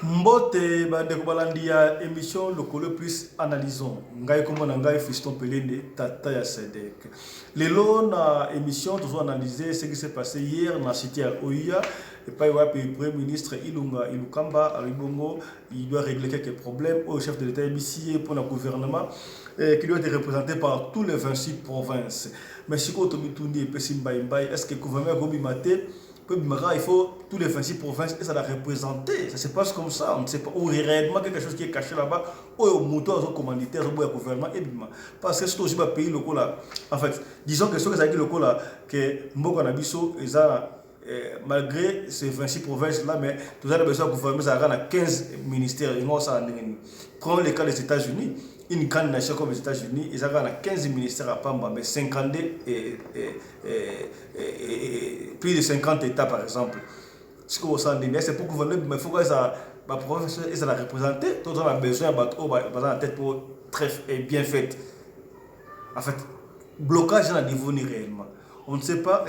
Mbote bandeko balandi ya émission Lokolo plus analysons ngai kombo na ngai Fiston Pelende tata ya Sedek. Lelo na émission toujours analyser ce qui s'est passé hier na cité à Oya et pas wapi premier ministre Ilunga Ilukamba Aribongo il doit régler quelques problèmes au chef de l'État ici pour le gouvernement qui doit être représenté par tous les 26 provinces. Mais si on tombe et Pessimba est-ce que le gouvernement Gobi Maté il faut tous les 26 provinces et ça l'a représenté. Ça se passe comme ça. On ne sait pas où réellement quelque chose qui est caché là-bas. Où au mouton, au commanditaire, au gouvernement. Parce que c'est aussi un pays local là. En fait, disons que ce que ça dit local là, que Mboko Nabiso, malgré ces 26 provinces là, mais tout ça, besoin de gouvernement, ça a 15 ministères. Prenons le cas des États-Unis. Une grande nation comme les États-Unis, ils ont 15 ministères à Pamba, mais 50 plus de 50 États par exemple. Ce que vous sentez, c'est pour gouverner, mais il faut que ça la représenter. Tout le monde a besoin de la tête pour très bien faite. En fait, blocage dans le niveau réellement. On ne sait pas.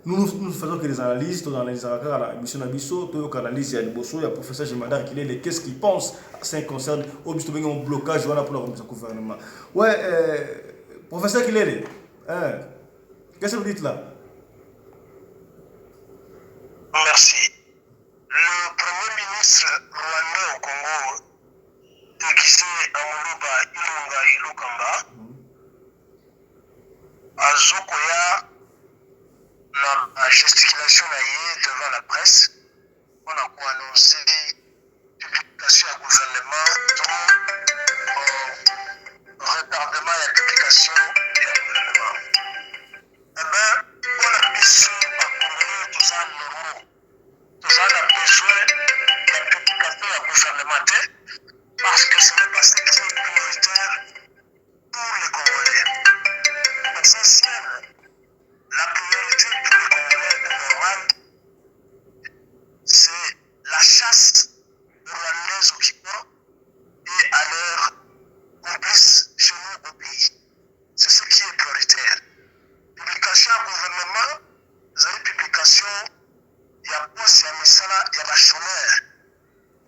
Nous faisons que des analyses, dans les émissions d'Abisso, tout analyse, il y a le bosso, il y a le professeur Gemandar qui est qu'est-ce qu'il pense, ça concerne, au but de un blocage pour la remise au gouvernement. Ouais, professeur Kilele, qu'est-ce que vous dites là? Merci. Le premier ministre rwandais au Congo, déguisé en Moluba Ilunga Ilukamba, a Zokoya la gesticulation devant la presse, on a annoncé publication à gouvernement retardement et publication du gouvernement. Eh bien, on a besoin d'accompagner tout ça normaux. Tout ça a besoin de la publication à gouvernement parce que ce n'est pas ce qui est prioritaire pour les Congolais. Essentiel. La priorité pour les Congolais est normale, c'est la chasse rwandaise occupants et à leurs complices chez nous au pays. C'est ce qui est prioritaire. Publication au gouvernement, vous avez publication, il y a poste, il y a misala, il y a la chômeur,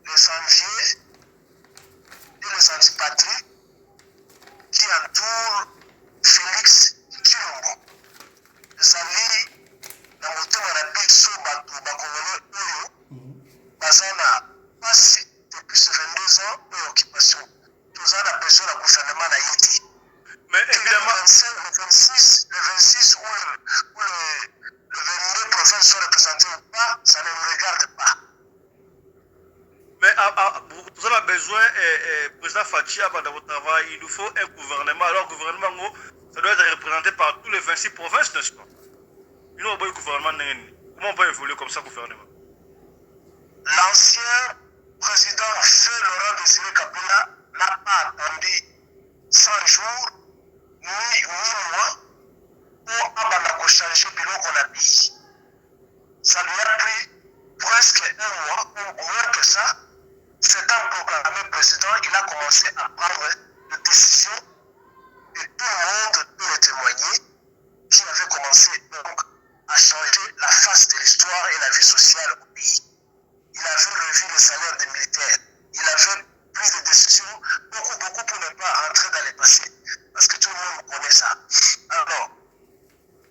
les enviés et les antipatries qui entourent Félix Kilombo. Ezali na motema na biso bato bakongole oyo baza na pasi depuis 22 ans de occupation. Toza na besoin na gouvernement na ye te. Mais évidemment, le 26 ou le 22 provinces sont représentées ou pas, ça ne nous regarde pas. Mais vous avez besoin, président Fachi, dans votre travail, il nous faut un gouvernement. Alors, le gouvernement, ça doit être représenté par tous les 26 provinces, n'est-ce pas? Nous avons un gouvernement. Comment on peut évoluer comme ça, gouvernement? L'ancien président Feu Laurent Désiré Kabila n'a pas attendu 100 jours ni 8 mois pour changer le bilan qu'on a mis. Ça lui a pris presque un mois ou moins que ça. S'étant proclamé président, il a commencé à prendre des décisions et tout le monde peut le témoigner qui avait commencé donc à changer la face de l'histoire et la vie sociale au pays. Il avait revu le salaire des militaires. Il avait pris des décisions beaucoup pour ne pas entrer dans le passé. Parce que tout le monde connaît ça. Alors,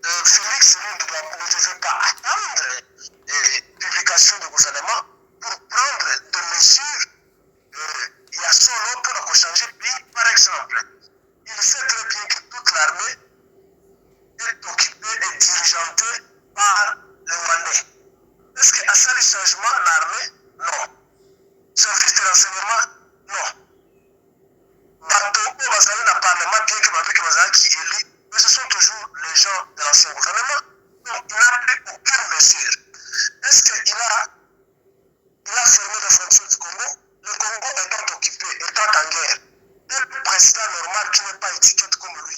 Félix ne devait pas attendre les publications du gouvernement pour prendre des mesures. Il y a son nom pour changer le pays, par exemple. Il sait très bien que toute l'armée est occupée et dirigentée par le Rwandais. Est-ce qu'à ça, le changement, l'armée? Non. Service de renseignement? Non. Bateau, au Bazali, le Parlement, bien que Bazali qui est élu, mais ce sont toujours les gens de l'ancien gouvernement. Donc, il n'a pris aucune mesure. Est-ce qu'il a fermé les frontières du Congo? Le Congo étant occupé, étant en guerre. Un président normal qui n'est pas étiquette comme lui.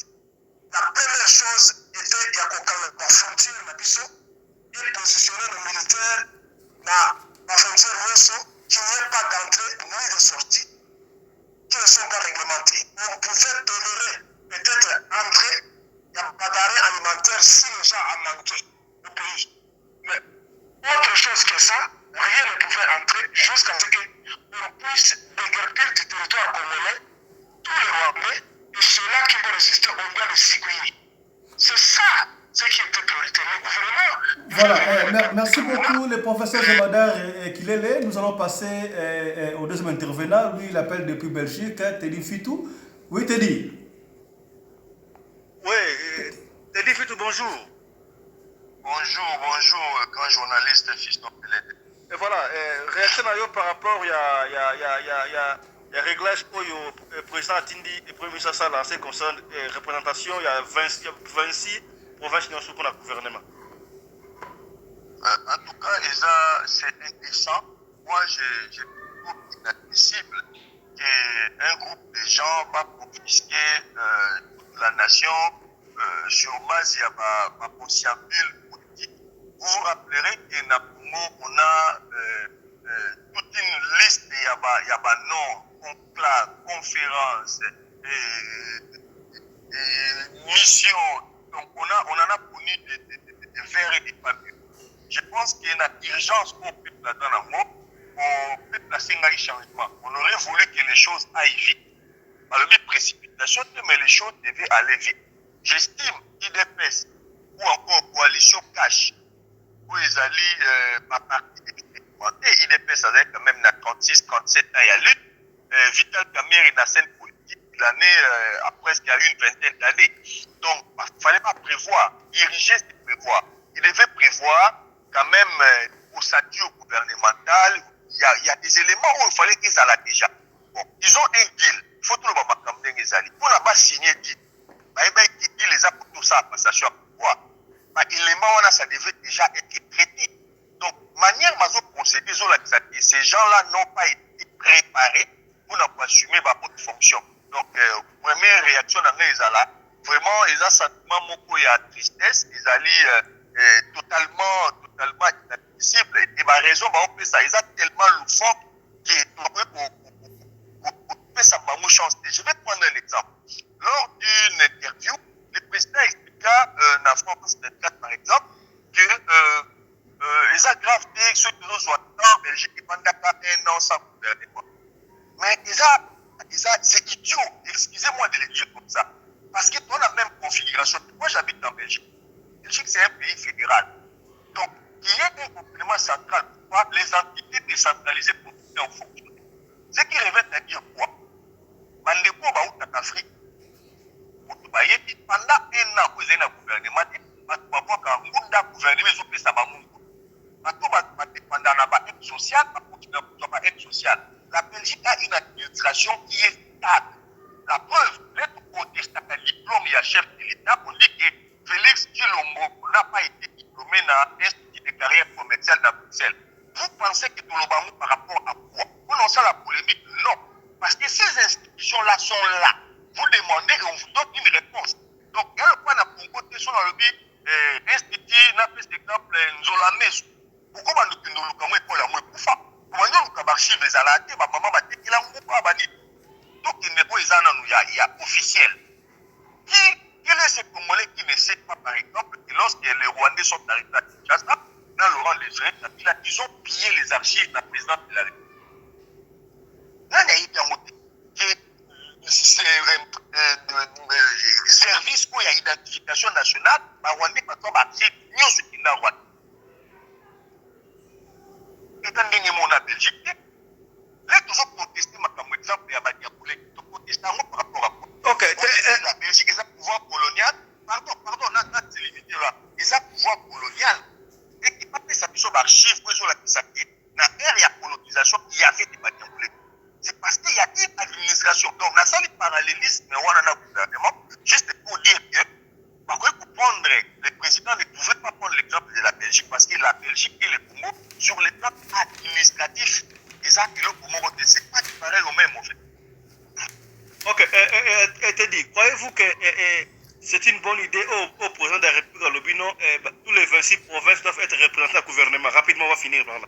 La première chose était il y a la frontière de Nabiso et positionner les militaires dans la frontière russe qui n'y ait pas d'entrée ni de sortie, qui ne sont pas réglementés. On pouvait tolérer peut-être entrer, il n'y a pas d'arrêt alimentaire si les gens ont manqué au pays. Mais autre chose que ça, rien ne pouvait entrer jusqu'à ce que on puisse déguerpir du territoire congolais tous les Rwandais, et ceux-là qui vont résister, on doit les sécuriser. C'est ça ce qui était prioritaire. Le gouvernement. Voilà, merci beaucoup le professeur Jemadar Kilele. Nous allons passer au deuxième intervenant. Lui, il appelle depuis Belgique, Teddy Fitou. Oui, Teddy. Oui, Teddy Fitou, bonjour. Bonjour, grand journaliste Fiston Pelé. Et voilà, réaction par rapport, il y a réglage pour le président Tindi et le premier ministre ça lancé concernant représentation, il y a 26 provinces qui sont sous le gouvernement. En tout cas, c'est indécent. Moi, je trouve inadmissible qu'un groupe de gens va confisquer toute la nation sur base de ma possible politique. Vous vous rappellerez que dans Congo, on a toute une liste, il y a noms, conclaves, conférences, missions. Donc, on en a connu des verres et des papiers. Je pense qu'il y a une urgence pour le peuple là-dedans, on peut placer un changement. On aurait voulu que les choses aillent vite. Par le but de précipitation, mais les choses devaient aller vite. J'estime qu'IDPS ou encore coalition cash, où ils allaient ma partie expérimentée, IDPS avait quand même 36-37 ans, il y a lutte. Vital Kamerhe dans scène politique, l'année après, il y a eu une vingtaine d'années. Donc, il ne fallait pas prévoir. Diriger, c'est prévoir. Il devait prévoir quand même au statut gouvernemental. Il y a des éléments où il fallait qu'ils allaient déjà. Bon, ils ont un deal. Il faut tout le monde comme les alliés. Pour n'a pas signé deal. Il les a pour tout ça à passation à pouvoir. L'élément ça devait déjà être traité. Donc, manière de procéder, ces gens-là n'ont pas été préparés pour assumer votre fonction. Donc, première réaction dans les là, vraiment, ils ont sentiment beaucoup de tristesse, ils allaient totalement inadmissible. Et ma raison, on fait ça, ils ont tellement loufoque pour ça m'a chance. Je vais prendre un exemple. Lors d'une interview, le président expliqua dans France 24, par exemple, que les aggraves ceux qui nous ont en Belgique pendant un an sans gouvernement. Mais c'est idiot, excusez-moi de le dire comme ça. Parce que dans la même configuration, moi j'habite en Belgique. Belgique c'est un pays fédéral. Donc, il y a un gouvernement central pour les entités décentralisées pour en fonctionner. Ce qui revient à dire quoi? Mandeko va où en Afrique? Pendant un an, vous avez un gouvernement, vous avez un gouvernement, vous avez un gouvernement. Pendant l'aide sociale, la Belgique a une administration qui est stable. La preuve, lettre contestataire, diplôme et chef de l'État, on dit que Félix Tshilombo n'a pas été diplômé dans l'Institut de carrière commerciale dans Bruxelles. Vous pensez que tout le monde par rapport à quoi? Vous lancez la polémique? Non. Parce que ces institutions-là sont là. Vous demandez et on vous donne une réponse. Donc, il y a un point à Congo, sur le but, Institut, n'a pas d'exemple, Nzolamesu. Pourquoi nous ne pouvons pas faire? Comment nous pouvons archiver les alatés, maman m'a dit qu'il a un groupe à bannir. Donc, il y a officiel. Quel est ce Congolais qui ne sait pas, par exemple, que lorsque les Rwandais sont arrivés à Kinshasa, dans le rang des Jeunes, ils ont pillé les archives de la présidente de la République. Service où il y a identification nationale, Rwandais, par exemple, archive, nous, ce qui n'a Rwanda. Et dans le Belgique, là, toujours contester ma exemple, il y a des contester par rapport à quoi? Ok. La Belgique, ils ont pouvoir colonial. Pardon, c'est limité là. Ils ont pouvoir colonial. Et qui pas fait ça, ils ont archives, ils ont la pisacée. Dans l'ère, il y a colonisation, il y avait des Badiaboulés. C'est parce qu'il y a une administration. Donc, on a ça, les parallélismes, mais on en a gouvernement, juste pour dire que, par contre, pour prendre, le président ne pouvait pas prendre l'exemple de la Belgique parce que la Belgique et le Congo, sur le plan administratif, ils ont le Congo, c'est pas pareil au même, en fait. Ok, Teddy, croyez-vous que c'est une bonne idée au président de la République à Lobino, tous les 26 provinces doivent être représentés au gouvernement? Rapidement, on va finir par là.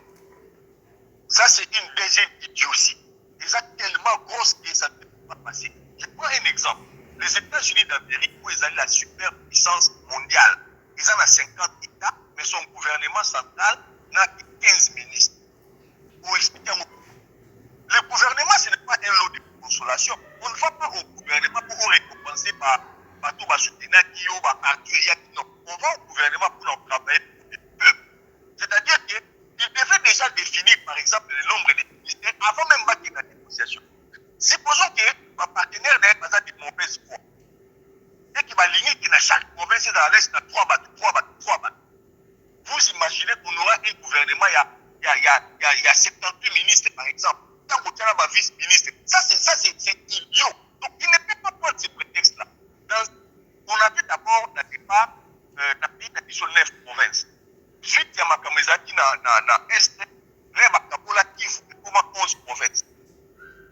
Ça, c'est une deuxième idiotie. Ils ont tellement grosse que ça ne peut pas passer. Je prends un exemple. Les États-Unis d'Amérique, où ils ont la superpuissance mondiale, ils ont 50 États, mais son gouvernement central n'a que 15 ministres. Pour expliquer le par exemple, le nombre de ministères avant même qu'il y ait la négociation. Supposons que ma partenaire n'est pas de mauvaise foi. Et qu'il va ligner que dans chaque province, dans l'Est, il y a 3 bateaux. Vous imaginez qu'on aura un gouvernement, il y a 78 ministres, par exemple. Tant qu'on tient ma vice-ministre. Ça, c'est idiot. Donc, il ne peut pas prendre ce prétexte-là. On avait d'abord, le départ, dans le pays de 9 provinces. Suite, il y a ma camézaki dans l'Est, Reba Kivu, comment 11 provinces.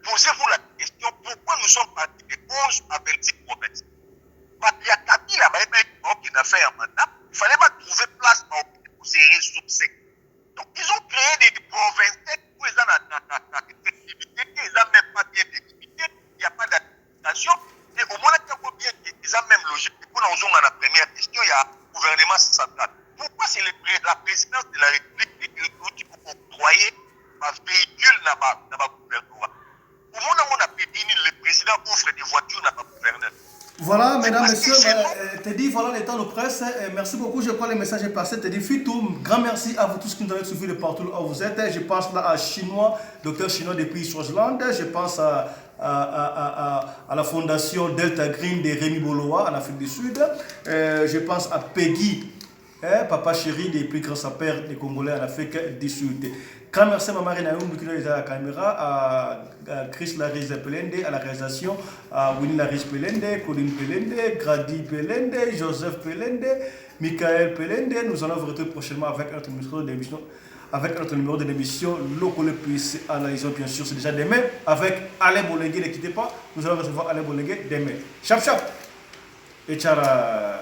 Posez-vous la question, pourquoi nous sommes partis de 11 à 26 provinces? Il y a Kabila qui a fait un mandat, il ne fallait pas trouver place pour ces ressources. Donc, ils ont créé des provinces où ils ont l'effectivité, ils n'ont même pas d'effectivité, il n'y a pas d'administration. Et au moins, il y a ils ont même logique. Pour nous, on a la première question, il y a un gouvernement central. Pourquoi c'est la présidence de la République qui peut octroyer un véhicule dans le gouvernement? Au moment où on a pété, le président offre des voitures dans le gouvernement. Voilà, mesdames, messieurs, te dis, voilà le temps de presse. Merci beaucoup, je crois que le message est passé. Te dis, Fitou, grand merci à vous tous qui nous avez suivis de partout où vous êtes. Je pense là à Chinois, docteur Chinois depuis Swaziland. Je pense à la fondation Delta Green de Rémi Boloa en Afrique du Sud. Je pense à Peggy, papa chéri des plus grands sapeurs des Congolais en Afrique du Sud. Grand merci à Maman Naoum qui est à la caméra, à Chris Laris Pelende à la réalisation, à Winnie Laris Pelende, Colin Pelende, Grady Pelende, Joseph Pelende, Michael Pelende. Nous allons vous retrouver prochainement avec notre numéro d'émission. Avec notre numéro de l'émission, Local Plus Analysons, bien sûr, c'est déjà demain. Avec Alain Bolengue, ne quittez pas, nous allons recevoir Alain Bolengue demain. Chap chap et tchara.